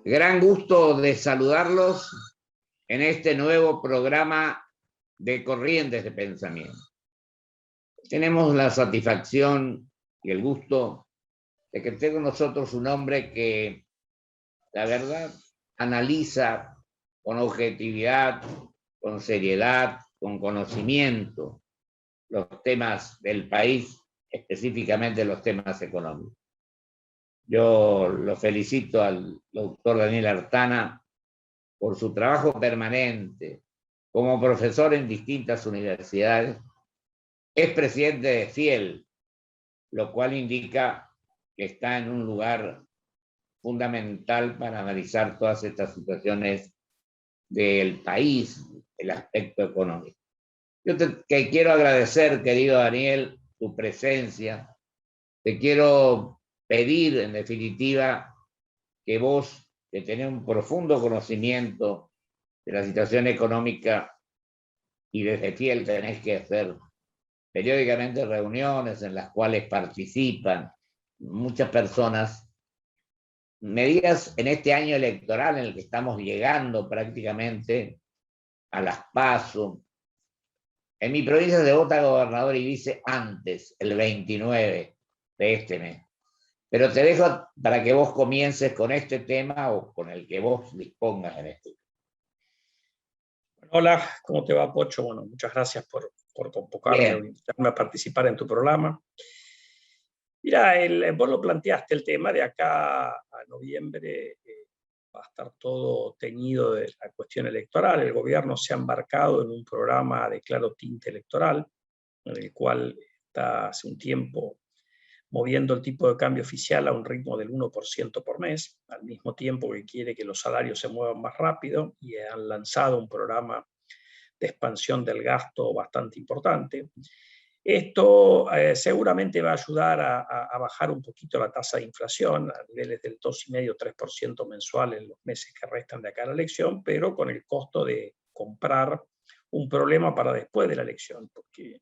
Gran gusto de saludarlos en este nuevo programa de Corrientes de Pensamiento. Tenemos la satisfacción y el gusto de que esté con nosotros un hombre que, la verdad, analiza con objetividad, con seriedad, con conocimiento los temas del país, específicamente los temas económicos. Yo lo felicito al doctor Daniel Artana por su trabajo permanente como profesor en distintas universidades. Es presidente de FIEL, lo cual indica que está en un lugar fundamental para analizar todas estas situaciones del país, el aspecto económico. Yo te quiero agradecer, querido Daniel, tu presencia. Te quiero pedir, en definitiva, que vos, que tenés un profundo conocimiento de la situación económica y desde FIEL tenés que hacer periódicamente reuniones en las cuales participan muchas personas, me digas en este año electoral en el que estamos llegando prácticamente a las PASO. En mi provincia se vota gobernador y vice antes, el 29 de este mes. Pero te dejo para que vos comiences con este tema o con el que vos dispongas en este. Hola, ¿cómo te va, Pocho? Bueno, muchas gracias por convocarme o invitarme a participar en tu programa. Mira, vos lo planteaste, el tema de acá a noviembre va a estar todo teñido de la cuestión electoral. El gobierno se ha embarcado en un programa de claro tinte electoral, en el cual está hace un tiempo moviendo el tipo de cambio oficial a un ritmo del 1% por mes, al mismo tiempo que quiere que los salarios se muevan más rápido, y han lanzado un programa de expansión del gasto bastante importante. Esto seguramente va a ayudar a bajar un poquito la tasa de inflación a niveles del 2,5-3% mensual en los meses que restan de acá a la elección, pero con el costo de comprar un problema para después de la elección, porque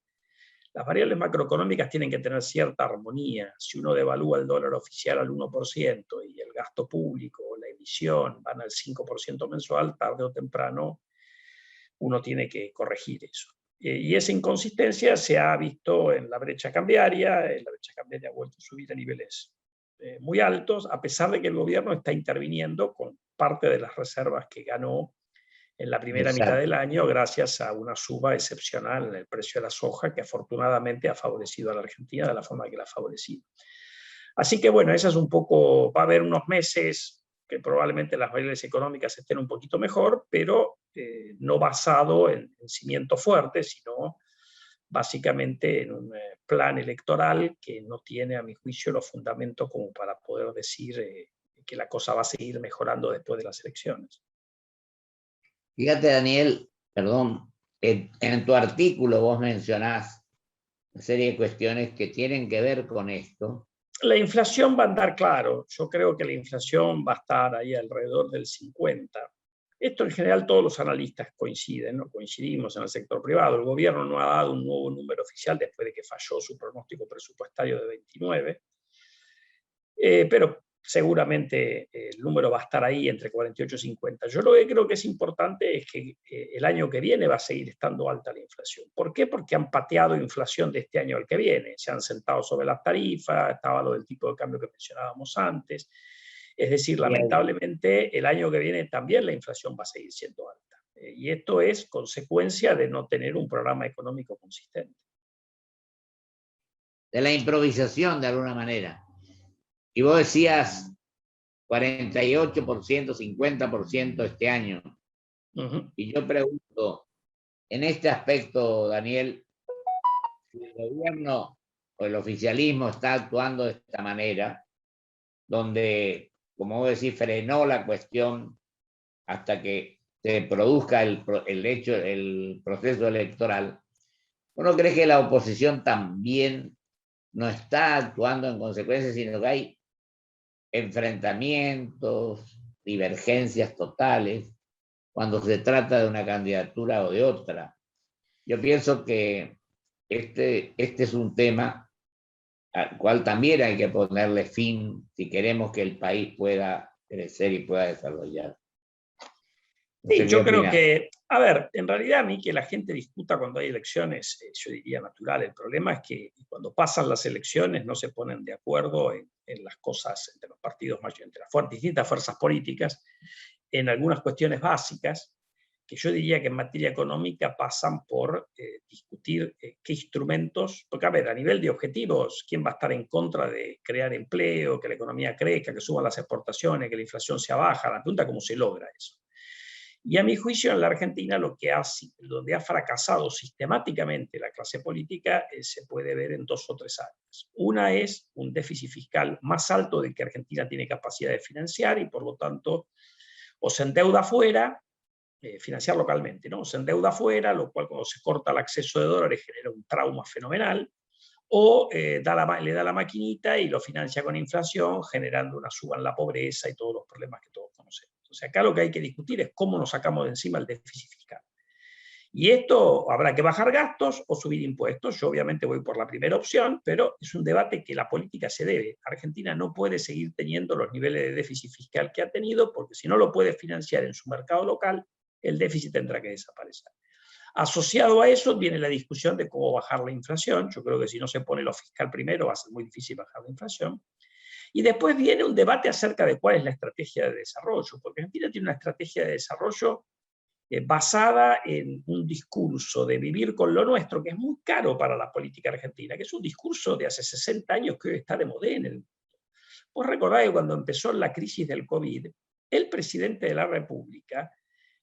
las variables macroeconómicas tienen que tener cierta armonía. Si uno devalúa el dólar oficial al 1% y el gasto público, la emisión van al 5% mensual, tarde o temprano uno tiene que corregir eso. Y esa inconsistencia se ha visto en la brecha cambiaria. La brecha cambiaria ha vuelto a subir a niveles muy altos, a pesar de que el gobierno está interviniendo con parte de las reservas que ganó en la primera mitad del año, gracias a una suba excepcional en el precio de la soja, que afortunadamente ha favorecido a la Argentina de la forma que la ha favorecido. Así que bueno, esa es un poco, va a haber unos meses que probablemente las variables económicas estén un poquito mejor, pero no basado en cimientos fuertes, sino básicamente en un plan electoral que no tiene, a mi juicio, los fundamentos como para poder decir que la cosa va a seguir mejorando después de las elecciones. Fíjate, Daniel, perdón, en tu artículo vos mencionás una serie de cuestiones que tienen que ver con esto. La inflación va a andar claro. Yo creo que la inflación va a estar ahí alrededor del 50. Esto en general todos los analistas coinciden, ¿no? Coincidimos en el sector privado. El gobierno no ha dado un nuevo número oficial después de que falló su pronóstico presupuestario de 29. Pero seguramente el número va a estar ahí entre 48 y 50. Yo lo que creo que es importante es que el año que viene va a seguir estando alta la inflación. ¿Por qué? Porque han pateado inflación de este año al que viene. Se han sentado sobre las tarifas, estaba lo del tipo de cambio que mencionábamos antes. Es decir, lamentablemente el año que viene también la inflación va a seguir siendo alta. Y esto es consecuencia de no tener un programa económico consistente. De la improvisación, de alguna manera. Y vos decías 48%, 50% este año. Y yo pregunto, en este aspecto, Daniel, si el gobierno o el oficialismo está actuando de esta manera, donde, como vos decís, frenó la cuestión hasta que se produzca el proceso electoral, ¿uno cree que la oposición también no está actuando en consecuencia, sino que hay enfrentamientos, divergencias totales cuando se trata de una candidatura o de otra? Yo pienso que este es un tema al cual también hay que ponerle fin si queremos que el país pueda crecer y pueda desarrollar. No Sí, sé yo qué creo opinás. que, a ver, en realidad a mí que la gente discuta cuando hay elecciones, yo diría natural. El problema es que cuando pasan las elecciones no se ponen de acuerdo en las cosas entre los partidos, entre las distintas fuerzas políticas, en algunas cuestiones básicas, que yo diría que en materia económica pasan por discutir qué instrumentos, porque a ver, a nivel de objetivos, ¿quién va a estar en contra de crear empleo, que la economía crezca, que suban las exportaciones, que la inflación sea baja? La pregunta es cómo se logra eso. Y a mi juicio, en la Argentina, donde ha fracasado sistemáticamente la clase política se puede ver en 2 o 3 áreas. Una es un déficit fiscal más alto del que Argentina tiene capacidad de financiar y, por lo tanto, o se endeuda afuera, financiar localmente, ¿no? Se endeuda afuera, lo cual cuando se corta el acceso de dólares genera un trauma fenomenal, o le da la maquinita y lo financia con inflación, generando una suba en la pobreza y todos los problemas que todos conocemos. O sea, acá lo que hay que discutir es cómo nos sacamos de encima el déficit fiscal. Y esto habrá que bajar gastos o subir impuestos. Yo obviamente voy por la primera opción, pero es un debate que la política se debe. Argentina no puede seguir teniendo los niveles de déficit fiscal que ha tenido, porque si no lo puede financiar en su mercado local, el déficit tendrá que desaparecer. Asociado a eso viene la discusión de cómo bajar la inflación. Yo creo que si no se pone lo fiscal primero va a ser muy difícil bajar la inflación. Y después viene un debate acerca de cuál es la estrategia de desarrollo, porque Argentina tiene una estrategia de desarrollo basada en un discurso de vivir con lo nuestro, que es muy caro para la política argentina, que es un discurso de hace 60 años que hoy está de moda en el mundo. Vos recordáis que cuando empezó la crisis del COVID, el presidente de la República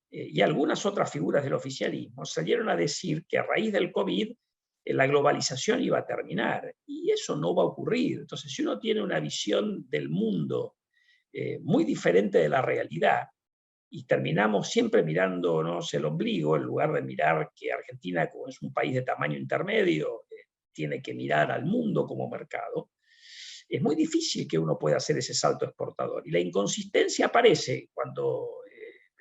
y algunas otras figuras del oficialismo salieron a decir que a raíz del COVID la globalización iba a terminar, y eso no va a ocurrir. Entonces, si uno tiene una visión del mundo muy diferente de la realidad, y terminamos siempre mirándonos el ombligo, en lugar de mirar que Argentina, como es un país de tamaño intermedio, tiene que mirar al mundo como mercado, es muy difícil que uno pueda hacer ese salto exportador. Y la inconsistencia aparece cuando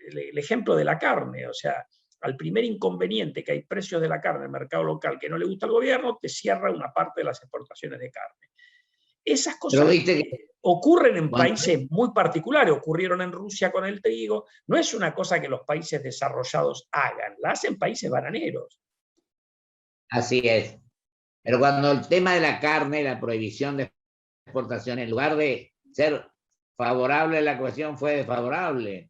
el ejemplo de la carne, o sea, al primer inconveniente que hay precios de la carne en el mercado local que no le gusta al gobierno, te cierra una parte de las exportaciones de carne. Esas Pero cosas viste que ocurren en cuando- países muy particulares, ocurrieron en Rusia con el trigo, no es una cosa que los países desarrollados hagan, la hacen países bananeros. así es. Pero cuando el tema de la carne, la prohibición de exportación, en lugar de ser favorable la cuestión, fue desfavorable.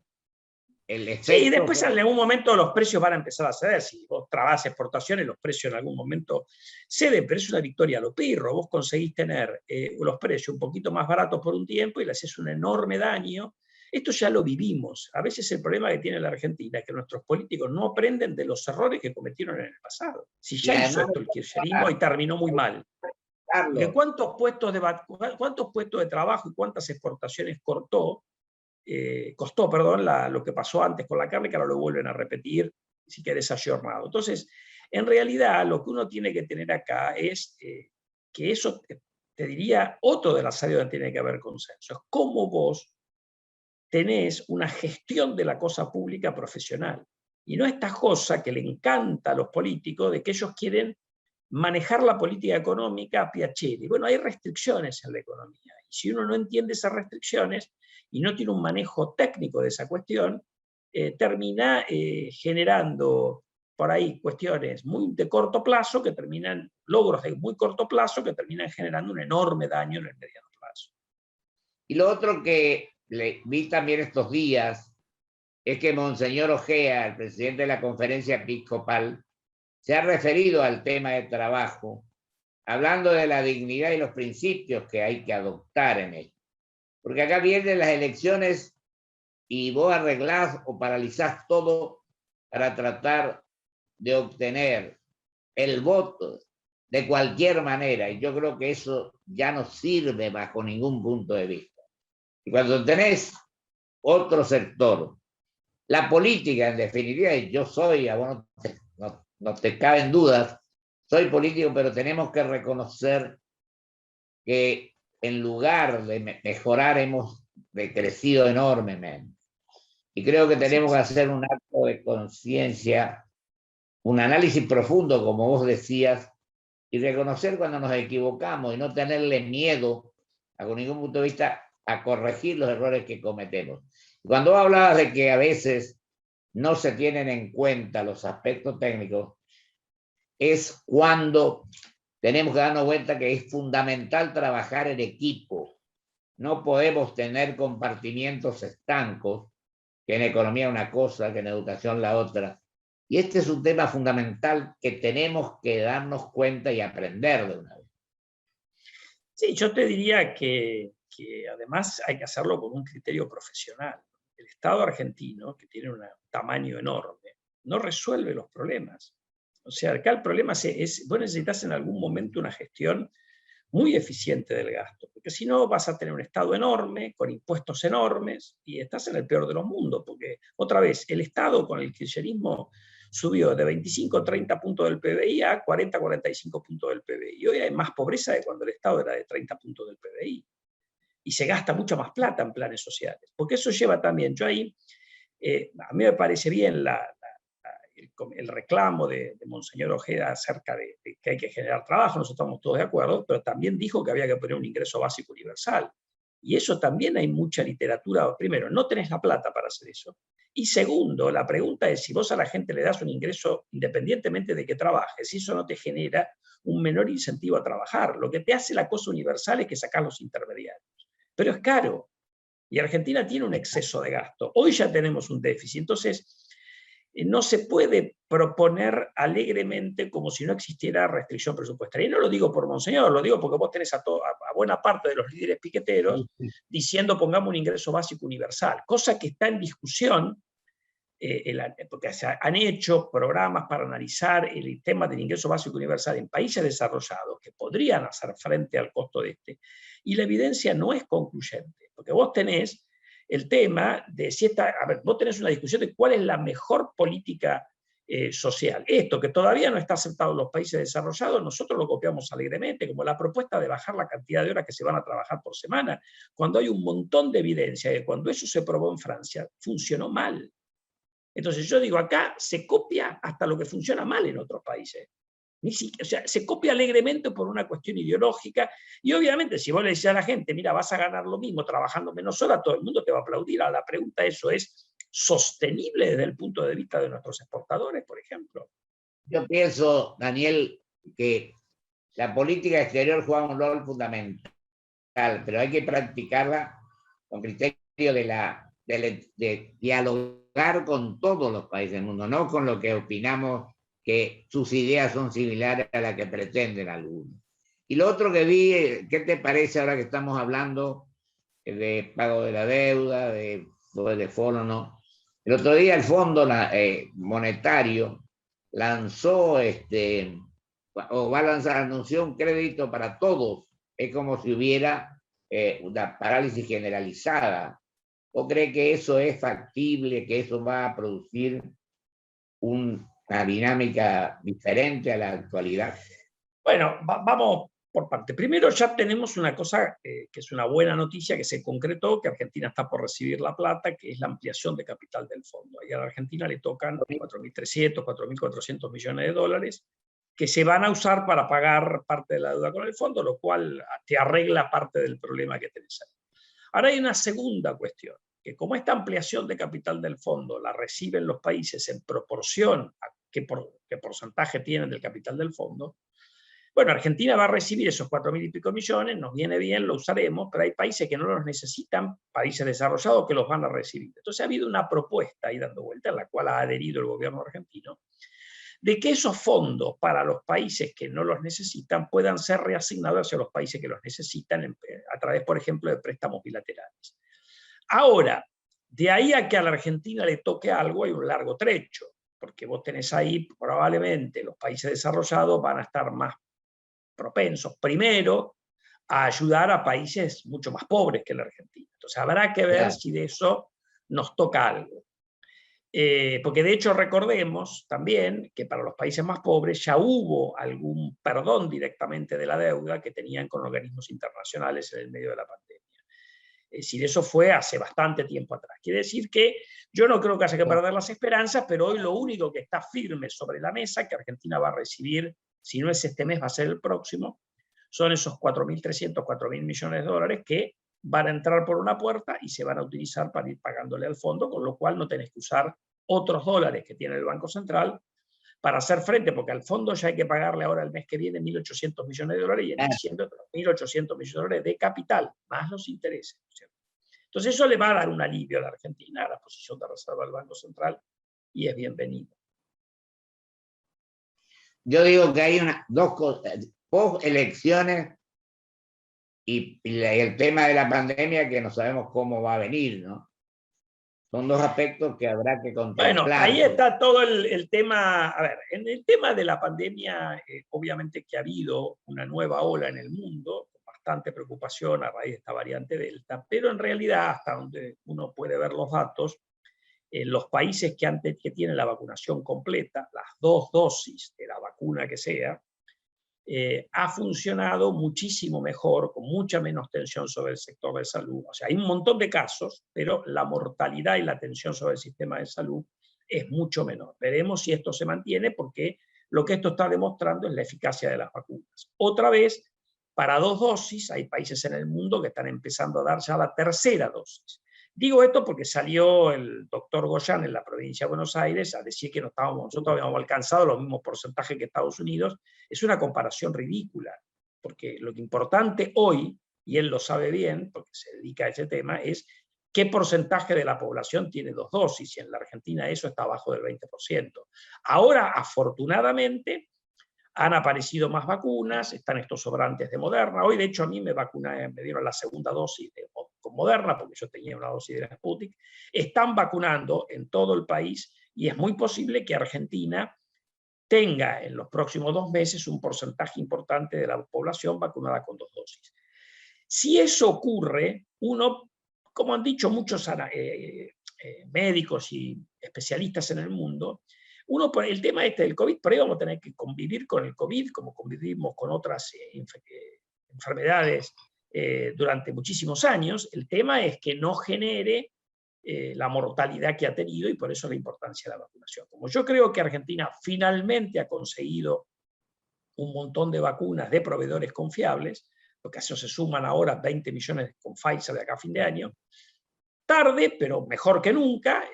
El Sí, y efecto después fue... en algún momento los precios van a empezar a ceder. Si vos trabás exportaciones, los precios en algún momento ceden, pero es una victoria a lo pirro. Vos conseguís tener los precios un poquito más baratos por un tiempo y le haces un enorme daño. Esto ya lo vivimos. A veces el problema que tiene la Argentina es que nuestros políticos no aprenden de los errores que cometieron en el pasado. Si Y ya hizo además, esto el kirchnerismo y terminó muy mal. Porque Carlos, ¿cuántos puestos de trabajo y cuántas exportaciones costó, perdón, lo que pasó antes con la carne, que ahora lo vuelven a repetir, si querés ayornado? Entonces, en realidad, lo que uno tiene que tener acá es que eso, te diría, otro de las áreas donde tiene que haber consenso, es cómo vos tenés una gestión de la cosa pública profesional. Y no esta cosa que le encanta a los políticos de que ellos quieren manejar la política económica a piacere. Bueno, hay restricciones en la economía. Y si uno no entiende esas restricciones y no tiene un manejo técnico de esa cuestión, termina generando por ahí cuestiones muy de corto plazo que terminan, logros de muy corto plazo que terminan generando un enorme daño en el mediano plazo. y lo otro que vi también estos días es que Monseñor Ojea, el presidente de la conferencia episcopal, se ha referido al tema de trabajo, hablando de la dignidad y los principios que hay que adoptar en él. Porque acá vienen las elecciones y vos arreglás o paralizás todo para tratar de obtener el voto de cualquier manera. Y yo creo que eso ya no sirve bajo ningún punto de vista. Y cuando tenés otro sector, la política en definitiva, y yo soy, a vos no te caben dudas, soy político, pero tenemos que reconocer que en lugar de mejorar hemos decrecido enormemente. Y creo que Sí, tenemos que hacer un acto de conciencia, un análisis profundo, como vos decías, y reconocer cuando nos equivocamos y no tenerle miedo, a con ningún punto de vista, a corregir los errores que cometemos. Cuando hablabas de que a veces no se tienen en cuenta los aspectos técnicos, es cuando tenemos que darnos cuenta que es fundamental trabajar en equipo. No podemos tener compartimientos estancos, que en economía una cosa, que en educación la otra. Y este es un tema fundamental que tenemos que darnos cuenta y aprender de una vez. Sí, yo te diría que además hay que hacerlo con un criterio profesional. El Estado argentino, que tiene un tamaño enorme, no resuelve los problemas. O sea, acá el problema es vos necesitas en algún momento una gestión muy eficiente del gasto, porque si no vas a tener un Estado enorme, con impuestos enormes, y estás en el peor de los mundos, porque otra vez, el Estado con el kirchnerismo subió de 25 o 30 puntos del PBI a 40 o 45 puntos del PBI. Y hoy hay más pobreza de cuando el Estado era de 30 puntos del PBI. Y se gasta mucha más plata en planes sociales, porque eso lleva también, yo ahí, a mí me parece bien el reclamo de Monseñor Ojeda acerca de que hay que generar trabajo, nosotros estamos todos de acuerdo, pero también dijo que había que poner un ingreso básico universal. Y eso también hay mucha literatura. Primero, no tenés la plata para hacer eso. Y segundo, la pregunta es si vos a la gente le das un ingreso independientemente de que trabaje, si eso no te genera un menor incentivo a trabajar. Lo que te hace la cosa universal es que sacás los intermediarios. Pero es caro. Y Argentina tiene un exceso de gasto. Hoy ya tenemos un déficit. Entonces, no se puede proponer alegremente como si no existiera restricción presupuestaria. Y no lo digo por Monseñor, lo digo porque vos tenés a buena parte de los líderes piqueteros diciendo pongamos un ingreso básico universal, cosa que está en discusión, porque se han hecho programas para analizar el tema del ingreso básico universal en países desarrollados que podrían hacer frente al costo de este. Y la evidencia no es concluyente, porque vos tenés el tema de si vos tenés una discusión de cuál es la mejor política social. Esto que todavía no está aceptado en los países desarrollados, nosotros lo copiamos alegremente, como la propuesta de bajar la cantidad de horas que se van a trabajar por semana, cuando hay un montón de evidencia de que cuando eso se probó en Francia, funcionó mal. Entonces yo digo, acá se copia hasta lo que funciona mal en otros países. O sea, se copia alegremente por una cuestión ideológica, y obviamente si vos le decís a la gente, mira, vas a ganar lo mismo trabajando menos horas, todo el mundo te va a aplaudir. A la pregunta, ¿eso es sostenible desde el punto de vista de nuestros exportadores, por ejemplo? Yo pienso, Daniel, que la política exterior juega un rol fundamental, pero hay que practicarla con criterio de dialogar con todos los países del mundo, no con lo que opinamos que sus ideas son similares a las que pretenden algunos. Y lo otro que vi, ¿qué te parece ahora que estamos hablando de pago de la deuda, de fondo, no? El otro día el Fondo Monetario lanzó, o va a lanzar, anunció un crédito para todos. Es como si hubiera una parálisis generalizada. ¿O cree que eso es factible, que eso va a producir una dinámica diferente a la actualidad? Bueno, vamos por parte. Primero ya tenemos una cosa que es una buena noticia que se concretó, que Argentina está por recibir la plata, que es la ampliación de capital del fondo. Ahí a la Argentina le tocan 4.300, 4.400 millones de dólares que se van a usar para pagar parte de la deuda con el fondo, lo cual te arregla parte del problema que tenés ahí. Ahora hay una segunda cuestión, que como esta ampliación de capital del fondo la reciben los países en proporción a qué porcentaje tienen del capital del fondo, bueno, Argentina va a recibir esos 4.000 y pico millones, nos viene bien, lo usaremos, pero hay países que no los necesitan, países desarrollados que los van a recibir. Entonces ha habido una propuesta ahí dando vuelta, en la cual ha adherido el gobierno argentino, de que esos fondos para los países que no los necesitan puedan ser reasignados hacia los países que los necesitan a través, por ejemplo, de préstamos bilaterales. Ahora, de ahí a que a la Argentina le toque algo hay un largo trecho, porque vos tenés ahí probablemente los países desarrollados van a estar más propensos, primero, a ayudar a países mucho más pobres que la Argentina. Entonces habrá que ver si de eso nos toca algo. Porque de hecho recordemos también que para los países más pobres ya hubo algún perdón directamente de la deuda que tenían con organismos internacionales en el medio de la pandemia. Es decir, eso fue hace bastante tiempo atrás. Quiere decir que yo no creo que haya que perder las esperanzas, pero hoy lo único que está firme sobre la mesa, que Argentina va a recibir, si no es este mes, va a ser el próximo, son esos 4.300, 4.000 millones de dólares que van a entrar por una puerta y se van a utilizar para ir pagándole al fondo, con lo cual no tenés que usar otros dólares que tiene el Banco Central para hacer frente, porque al fondo ya hay que pagarle ahora el mes que viene 1.800 millones de dólares y en diciembre 1.800 millones de dólares de capital, más los intereses, ¿cierto? Entonces eso le va a dar un alivio a la Argentina, a la posición de reserva del Banco Central, y es bienvenido. Yo digo que hay dos cosas, post elecciones y el tema de la pandemia que no sabemos cómo va a venir, ¿no? Son dos aspectos que habrá que contemplar. Bueno, ahí está todo el tema. A ver, en el tema de la pandemia, obviamente que ha habido una nueva ola en el mundo, con bastante preocupación a raíz de esta variante Delta, pero en realidad, hasta donde uno puede ver los datos, los países que tienen la vacunación completa, las 2 dosis de la vacuna que sea, ha funcionado muchísimo mejor, con mucha menos tensión sobre el sector de salud. O sea, hay un montón de casos, pero la mortalidad y la tensión sobre el sistema de salud es mucho menor. Veremos si esto se mantiene, porque lo que esto está demostrando es la eficacia de las vacunas. Otra vez, para 2 dosis, hay países en el mundo que están empezando a dar ya la tercera dosis. Digo esto porque salió el doctor Goyan en la provincia de Buenos Aires a decir que nosotros habíamos alcanzado los mismos porcentajes que Estados Unidos. Es una comparación ridícula, porque lo que importante hoy, y él lo sabe bien, porque se dedica a ese tema, es qué porcentaje de la población tiene 2 dosis, y en la Argentina eso está abajo del 20%. Ahora, afortunadamente, han aparecido más vacunas, están estos sobrantes de Moderna. Hoy, de hecho, a mí me dieron la segunda dosis con Moderna, porque yo tenía una dosis de la Sputnik. Están vacunando en todo el país, y es muy posible que Argentina tenga en los próximos 2 meses un porcentaje importante de la población vacunada con 2 dosis. Si eso ocurre, uno, como han dicho muchos médicos y especialistas en el mundo, el tema del COVID, por ahí vamos a tener que convivir con el COVID como convivimos con otras enfermedades durante muchísimos años. El tema es que no genere la mortalidad que ha tenido, y por eso la importancia de la vacunación. Como yo creo que Argentina finalmente ha conseguido un montón de vacunas de proveedores confiables, porque a eso se suman ahora 20 millones con Pfizer de acá a fin de año, tarde, pero mejor que nunca,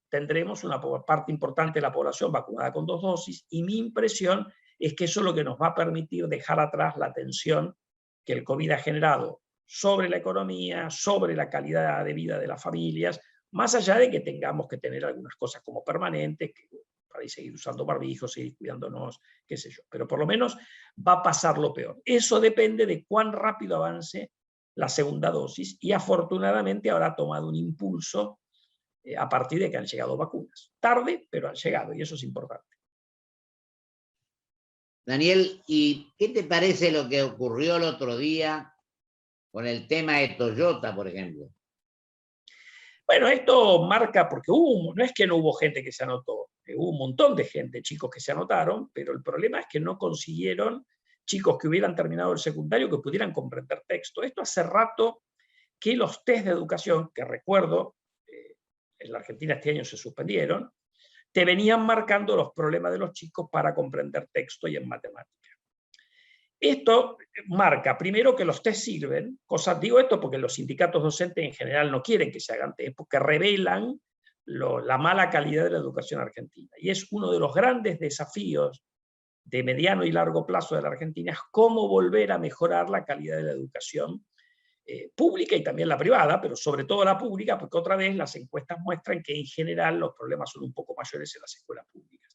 tendremos una parte importante de la población vacunada con 2 dosis, y mi impresión es que eso es lo que nos va a permitir dejar atrás la tensión que el COVID ha generado sobre la economía, sobre la calidad de vida de las familias, más allá de que tengamos que tener algunas cosas como permanentes, para seguir usando barbijos, seguir cuidándonos, qué sé yo. Pero por lo menos va a pasar lo peor. Eso depende de cuán rápido avance la segunda dosis, y afortunadamente ahora ha tomado un impulso a partir de que han llegado vacunas. Tarde, pero han llegado, y eso es importante. Daniel, ¿y qué te parece lo que ocurrió el otro día con el tema de Toyota, por ejemplo? Bueno, esto marca, porque no es que no hubo gente que se anotó, hubo un montón de gente, chicos que se anotaron, pero el problema es que no consiguieron chicos que hubieran terminado el secundario que pudieran comprender texto. Esto hace rato que los test de educación, que recuerdo, en la Argentina este año se suspendieron, te venían marcando los problemas de los chicos para comprender texto y en matemáticas. Esto marca, primero, que los test sirven. Digo esto porque los sindicatos docentes en general no quieren que se hagan test, porque revelan la mala calidad de la educación argentina. Y es uno de los grandes desafíos de mediano y largo plazo de la Argentina, es cómo volver a mejorar la calidad de la educación pública y también la privada, pero sobre todo la pública, porque otra vez las encuestas muestran que en general los problemas son un poco mayores en las escuelas públicas.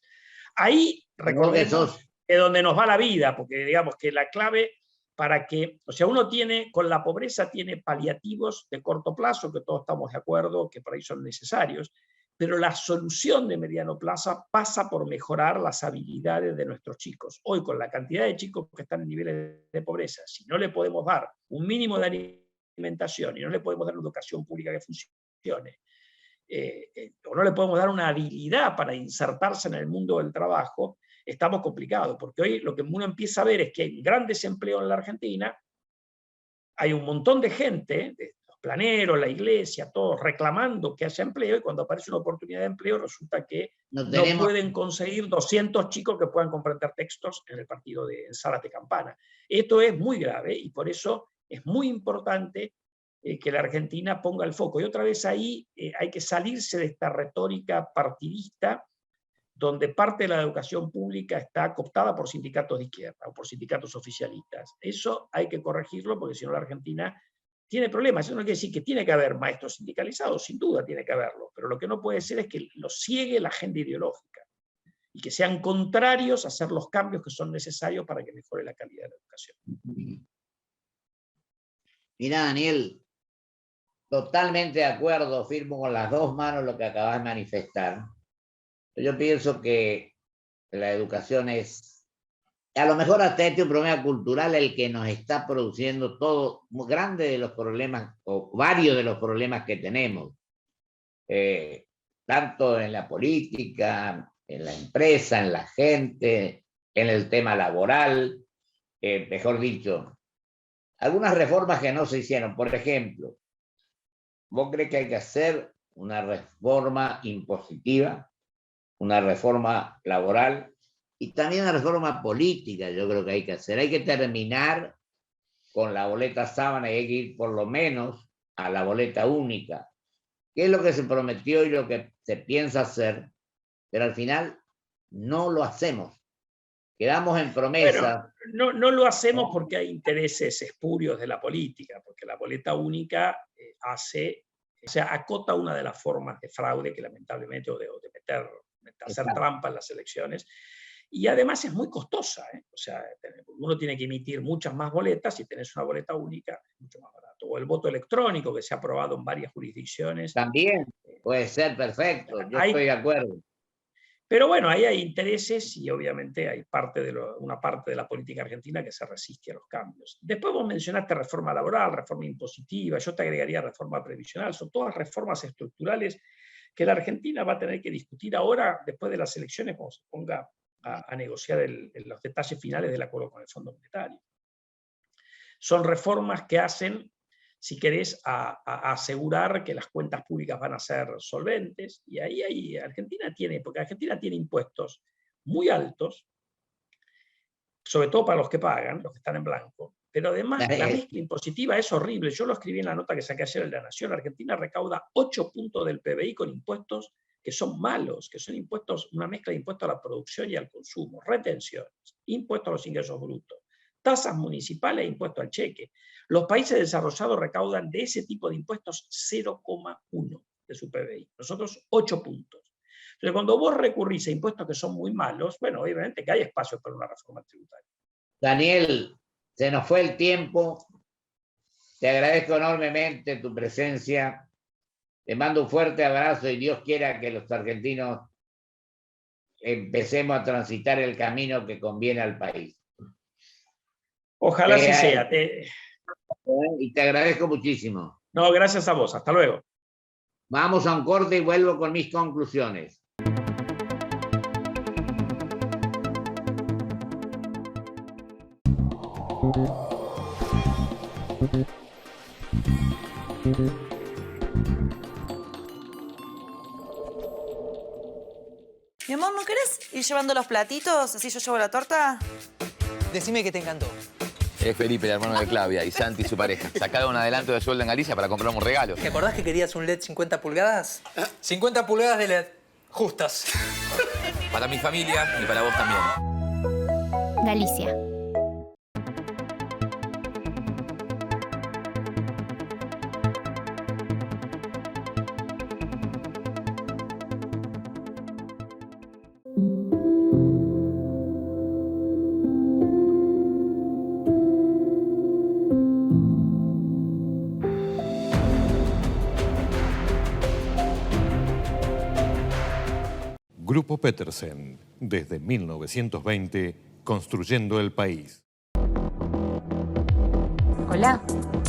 Ahí recordemos que donde nos va la vida, porque digamos que la clave para que, o sea, uno tiene, con la pobreza tiene paliativos de corto plazo, que todos estamos de acuerdo que por ahí son necesarios, pero la solución de mediano plazo pasa por mejorar las habilidades de nuestros chicos. Hoy, con la cantidad de chicos que están en niveles de pobreza, si no le podemos dar un mínimo de alimentación y no le podemos dar una educación pública que funcione, o no le podemos dar una habilidad para insertarse en el mundo del trabajo, estamos complicados, porque hoy lo que uno empieza a ver es que hay gran desempleo en la Argentina, hay un montón de gente, los planeros, la iglesia, todos reclamando que haya empleo, y cuando aparece una oportunidad de empleo resulta que no pueden conseguir 200 chicos que puedan comprender textos en el partido de salas de campana. Esto es muy grave, y por eso es muy importante que la Argentina ponga el foco. Y otra vez ahí hay que salirse de esta retórica partidista, donde parte de la educación pública está cooptada por sindicatos de izquierda o por sindicatos oficialistas. Eso hay que corregirlo, porque si no la Argentina tiene problemas. Eso no quiere decir que tiene que haber maestros sindicalizados, sin duda tiene que haberlo, pero lo que no puede ser es que los ciegue la agenda ideológica y que sean contrarios a hacer los cambios que son necesarios para que mejore la calidad de la educación. Mira, Daniel, totalmente de acuerdo, firmo con las dos manos lo que acabas de manifestar. Yo pienso que la educación es, a lo mejor hasta este problema cultural, el que nos está produciendo todo, muy grande de los problemas, o varios de los problemas que tenemos, tanto en la política, en la empresa, en la gente, en el tema laboral, mejor dicho, algunas reformas que no se hicieron. Por ejemplo, ¿vos crees que hay que hacer una reforma impositiva, una reforma laboral y también una reforma política? Yo creo que hay que hacer. Hay que terminar con la boleta sábana y hay que ir por lo menos a la boleta única, que es lo que se prometió y lo que se piensa hacer, pero al final no lo hacemos. Quedamos en promesa. Bueno, no lo hacemos porque hay intereses espurios de la política, porque la boleta única acota una de las formas de fraude que lamentablemente, o de hacer trampa en las elecciones, y además es muy costosa, ¿eh? O sea, uno tiene que emitir muchas más boletas. Si tenés una boleta única, es mucho más barato. O el voto electrónico, que se ha aprobado en varias jurisdicciones. También puede ser perfecto, yo estoy de acuerdo. Pero bueno, ahí hay intereses y obviamente hay una parte de la política argentina que se resiste a los cambios. Después vos mencionaste reforma laboral, reforma impositiva, yo te agregaría reforma previsional. Son todas reformas estructurales que la Argentina va a tener que discutir ahora, después de las elecciones, cuando se ponga a negociar los detalles finales del acuerdo con el Fondo Monetario. Son reformas que hacen, si querés, a asegurar que las cuentas públicas van a ser solventes, y ahí Argentina tiene impuestos muy altos, sobre todo para los que pagan, los que están en blanco, pero además la mezcla impositiva es horrible. Yo lo escribí en la nota que saqué ayer en La Nación. Argentina recauda 8 puntos del PBI con impuestos que son malos, que son una mezcla de impuestos a la producción y al consumo, retenciones, impuestos a los ingresos brutos, tasas municipales e impuesto al cheque. Los países desarrollados recaudan de ese tipo de impuestos 0,1 de su PBI. Nosotros 8 puntos. Entonces, cuando vos recurrís a impuestos que son muy malos, bueno, obviamente que hay espacio para una reforma tributaria. Daniel, se nos fue el tiempo. Te agradezco enormemente tu presencia. Te mando un fuerte abrazo y Dios quiera que los argentinos empecemos a transitar el camino que conviene al país. Ojalá así sea. Y te agradezco muchísimo. No, gracias a vos. Hasta luego. Vamos a un corte y vuelvo con mis conclusiones. Mi amor, ¿no querés ir llevando los platitos? Así yo llevo la torta. Decime que te encantó. Es Felipe, el hermano de Claudia, y Santi, su pareja. Sacaron un adelanto de sueldo en Galicia para comprarme un regalo. ¿Te acordás que querías un LED 50 pulgadas? 50 pulgadas de LED. Justas. Para mi familia y para vos también. Galicia. Grupo Petersen, desde 1920, construyendo el país. Hola.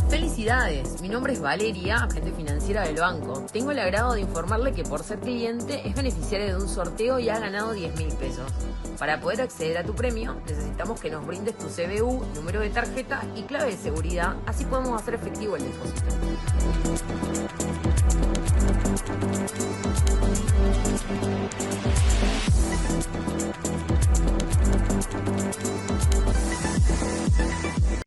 Felicidades, mi nombre es Valeria, agente financiera del banco. Tengo el agrado de informarle que por ser cliente es beneficiaria de un sorteo y ha ganado 10.000 pesos. Para poder acceder a tu premio, necesitamos que nos brindes tu CBU, número de tarjeta y clave de seguridad, así podemos hacer efectivo el depósito.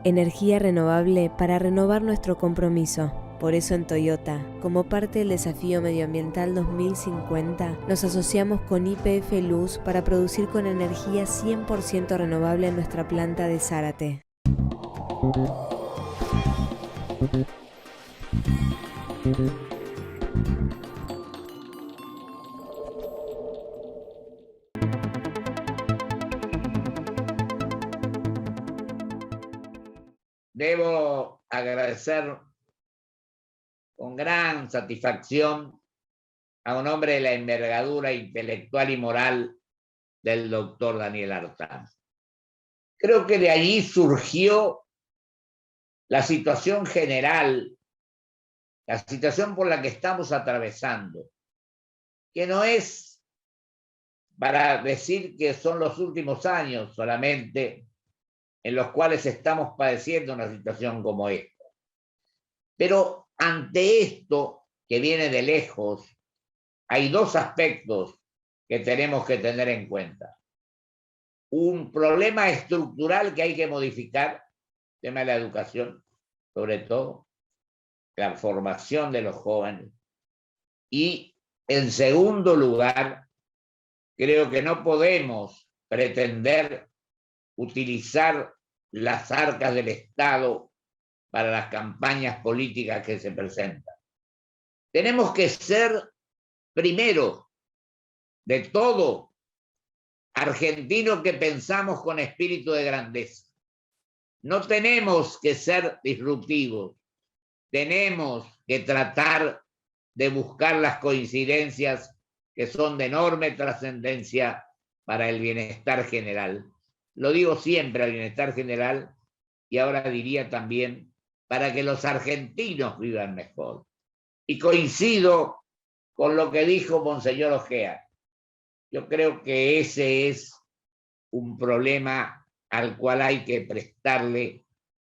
Energía renovable para renovar nuestro compromiso. Por eso en Toyota, como parte del desafío medioambiental 2050, nos asociamos con YPF Luz para producir con energía 100% renovable en nuestra planta de Zárate. Debo agradecer con gran satisfacción a un hombre de la envergadura intelectual y moral del doctor Daniel Artaza. Creo que de allí surgió la situación general, la situación por la que estamos atravesando, que no es para decir que son los últimos años solamente en los cuales estamos padeciendo una situación como esta. Pero ante esto, que viene de lejos, hay dos aspectos que tenemos que tener en cuenta. Un problema estructural que hay que modificar, el tema de la educación, sobre todo, la formación de los jóvenes. Y en segundo lugar, creo que no podemos pretender utilizar las arcas del Estado para las campañas políticas que se presentan. Tenemos que ser, primero de todo, argentinos que pensamos con espíritu de grandeza. No tenemos que ser disruptivos, tenemos que tratar de buscar las coincidencias que son de enorme trascendencia para el bienestar general. Lo digo siempre, al bienestar general, y ahora diría también para que los argentinos vivan mejor. Y coincido con lo que dijo Monseñor Ojea. Yo creo que ese es un problema al cual hay que prestarle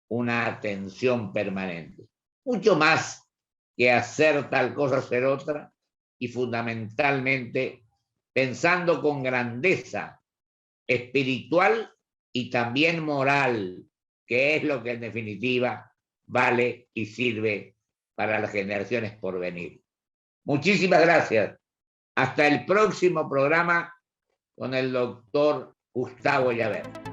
una atención permanente. Mucho más que hacer tal cosa, hacer otra, y fundamentalmente pensando con grandeza espiritual y también moral, que es lo que en definitiva vale y sirve para las generaciones por venir. Muchísimas gracias. Hasta el próximo programa con el doctor Gustavo Llaver.